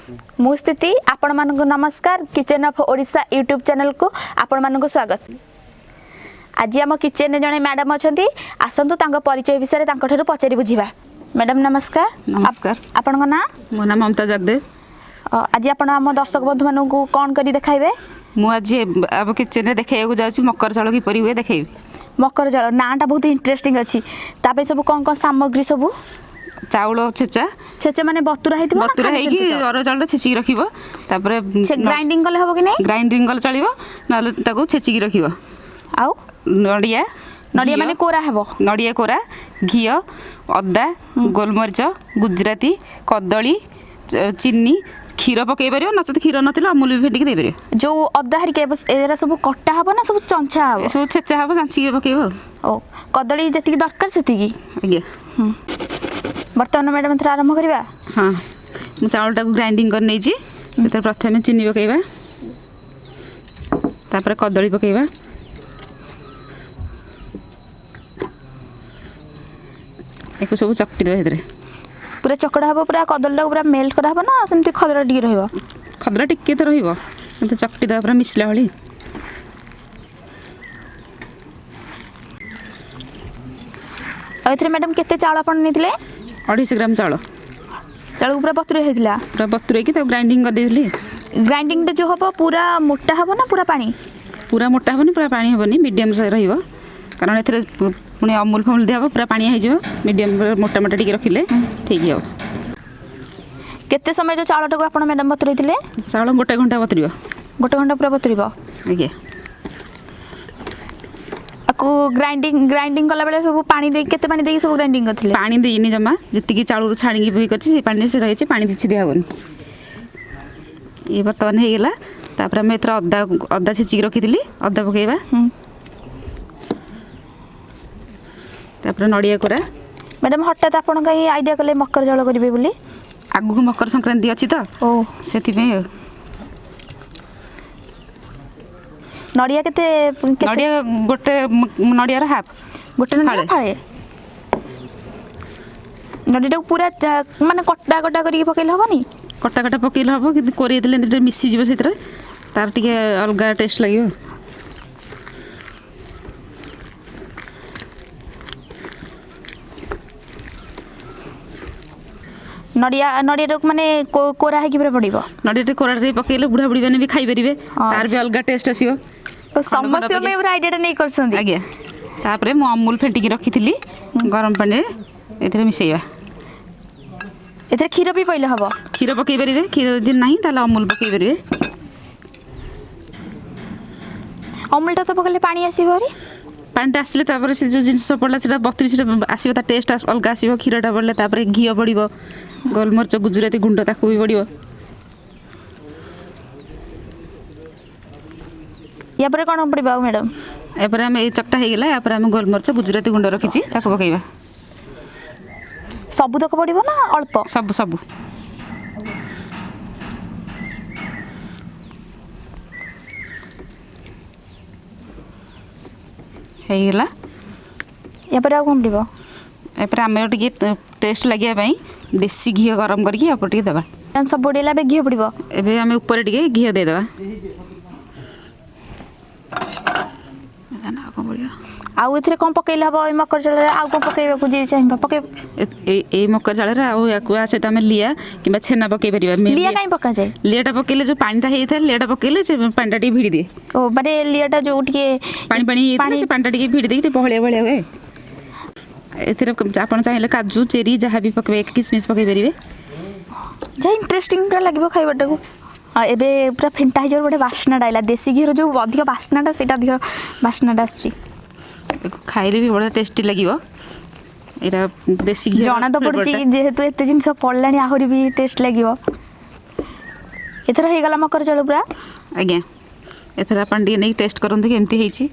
मु स्थिति आपण मानक नमस्कार kitchen of Odisha YouTube channel को आपण मानक स्वागत। आज आम किचन जड़े मैडम अच्छा आसतु तांको परिचय विषय तांको पचारि बुझा। मैडम नमस्कार। नमस्कार। आपण ना मो नाम ममता जगदेव। आज आपण आम दर्शक बंधु मानक कौन करी देखाइबे? मु आज अब किचन देखैया जाउछि मकर चाउल कि परि हुए देखैबी। मकर चाउल नाटा बहुत इंटरेस्टिंग अछि। तापे सब कौन कौन सामग्री सब? चाउल छेचा छेचा माने बतुरा हेतिबो ना बतुरा हेकी अर चाउल छेची रखिबो तापरे ग्राइंडिंग कले हबो कि नै? ग्राइंडिंग कले चलिबो नाले ताको छेची रखिबो। आउ नडिया नडिया माने कोरा हेबो? नडिया कोरा घियो अदा गोलमरिच गुजराती कदली चीनी क्षीर पकई पारियो नचत क्षीर नथिला अमूल भी फेटिक दे पारियो। जो अदा हरिके एरा सब कट्टा हबो ना सब चंचा हबो? सब छेचा हबो चांची पकेबो। ओ कदली जति दरकार सेति आज्ञा। बर्तमान मैडम थरा आरंभ करबा। हाँ मु चाउलटा को ग्राइंडिंग कर नेछि सेतर प्रथमे चीनी पकेबा तापर कदली पकेबा एको सब चकटी दे हेतरे पूरा चकड़ा हबो पूरा कदलटा पूरा मेल्ट करा हबो ना सेमति खदरा टिके रहइबो? खदरा टिके तो रहिबो सेमति चकटी दे पूरा मिसला हली। एथरे मैडम केते चाउल आपण नेथिले? 250 ग्राम चाउल चाउल पूरा बतुरे हेतिला? पूरा बतुरे की तो ग्राइंडिंग कर देली। ग्राइंडिंग जो हबो पूरा मोटा हबो ना पूरा पानी? पूरा मोटा हबनी पूरा पानी हबनी मीडियम से रहिबो कारण एथरे पुनी अमूल फमूल दिया पूरा पानी हो जाए मीडियम मोटा मोटा टिके रखिले ठीक हो। केते समय जो चाउलटा को आपण मैडम बतुरैतिले? चाउल गोटे घंटा बतुरिबो। गोटे घंटा पूरा बतुरिबो? आज्ञा। को ग्राइंडिंग कला बेले सब पानी दे केते पानी दे सब ग्राइंडिंग करथिले? पानी देइनी जमा जति चाउल छाणी के करछि से पानी से रहिछि पानी दिछि दिया होन। ये बर्तमान हे गेला तापर हम एथरा अदा छेची रखिथिली अदा पकेबा तापर नडिया कोरा। मैडम हठात आपण कहीं आइडिया कले मकर चाउल करिवे बोली? आगु मकर संक्रांति अछि त ओ सेति में नडिया केते नडिया गोटे नडिया रा हाफ गोटे नडिया फाळे नडिया पूरा माने कट्टा कट्टा करी पकेल हबनी? कट्टा कट्टा पकेल हबो कि कोरी देले एते मिसी जिवो सेतरे तार टिके अलगा टेस्ट लागियो। नडिया नडिया माने कोरा है कि पूरा पड़िबो? नडिया कोरा रे पकेले बुढ़ा बुढ़ी माने भी खाई परिबे तार भी अलगा टेस्ट आसीबो। तो समस्त में पूरा आइडिया नै करसंदी? आज्ञा। तापरे मु अमूल फेंटिकी रखिथिली गरम पानी एथरे मिसेइबा। एथरे खीर भी पइले हबो? खीर पकई परिबे खीर दिन नाही ताले अमूल पकई परिबे। अमूलटा तो पकले पानी आसीबो रे? पानीटा आसले तापर से जो जिंस पड़ला सेटा बतरी से आसीबो ता टेस्ट अलगा आसीबो। खीरटा पड़ले तापर घियो पड़िबो गोलमरिच गुजराती गुंड ताकू भी पड़िबो। या पर कोन पड़िबा मैडम? या पर हम ए चकटा हे गेला या पर हम गोलमरिच गुजराती गुंड रखिछि ताकू पकईबा। सबु तक पड़िबो ना अल्प? सब सब हे गेला। या पर कोन पड़िबो? या पर हम टिके टेस्ट लागिया पई देसी घी गरम करके ऊपर टिके देबा। सब बडेला बे घी पड़िबो? एबे हम ऊपर टिके घी दे देबा। आउ एथरे कोन पकेले हबो? मकर चाउल रे आउ कोन पकेबा को जे चाहिबा पके ए मकर चाउल रे आउ याकु आसे त हम लिया किबा छेना पके परिबा। लिया काई पका जाय? लियाटा पकेले जो पानीटा हेइ था लियाटा पकेले से पानीटा टी भिडी दे। ओ माने लियाटा जो उठके पानी पानी हेइ से पानीटा टी भिडी दे टी बहलिया बहलिया होए। एथरे आपण चाहिले काजू चेरी जहा भी पकबे किसमिस पके परिबे। जे इंटरेस्टिंग पूरा लागिबो खाइबाटा को। एबे पूरा फेंटा हिजर बडे वासना डाइला देसी घी रो जो अधिक वासनाटा सेटा अधिक वासनाटा आसी खाइले भी बड़ा टेस्टी लागिबो। एरा देसी घी जाना तो पड़ची जेहेतु एते जिंस पड़लानी आहुरी भी टेस्ट लागिबो। एथरा हे गला मकर चाउल पूरा? आज्ञा। एथरा आपण डी नै टेस्ट करंते केमती हेइची।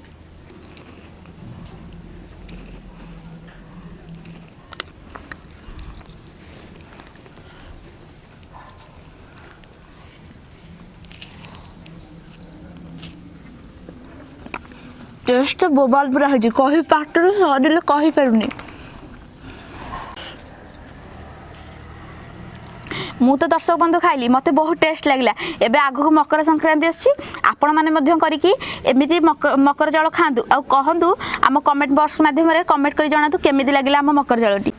टेस्ट बोबाल पूरा हो कही पाटर सरिले कही पारुनी। ମୁଁ ତ ଦର୍ଶକ ବନ୍ଧୁ ଖାଇଲି ମୋତେ ବହୁତ ଟେଷ୍ଟ ଲାଗିଲା। ଏବେ ଆଗକୁ ମକର ସଂକ୍ରାନ୍ତି ଆସୁଛି, ଆପଣମାନେ ମଧ୍ୟ କରିକି ଏମିତି ମକର ଚାଉଳ ଖାଆନ୍ତୁ ଆଉ କହନ୍ତୁ ଆମ କମେଣ୍ଟ ବକ୍ସ ମାଧ୍ୟମରେ କମେଣ୍ଟ କରି ଜଣାନ୍ତୁ କେମିତି ଲାଗିଲା ଆମ ମକର ଚାଉଳଟି।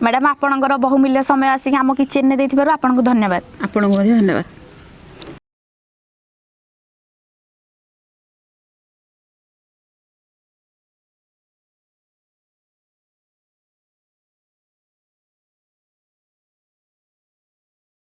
ମ୍ୟାଡ଼ାମ୍ ଆପଣଙ୍କର ବହୁମୂଲ୍ୟ ସମୟ ଆସିକି ଆମ କିଚେନରେ ଦେଇଥିବାରୁ ଆପଣଙ୍କୁ ଧନ୍ୟବାଦ। ଆପଣଙ୍କୁ ମଧ୍ୟ ଧନ୍ୟବାଦ।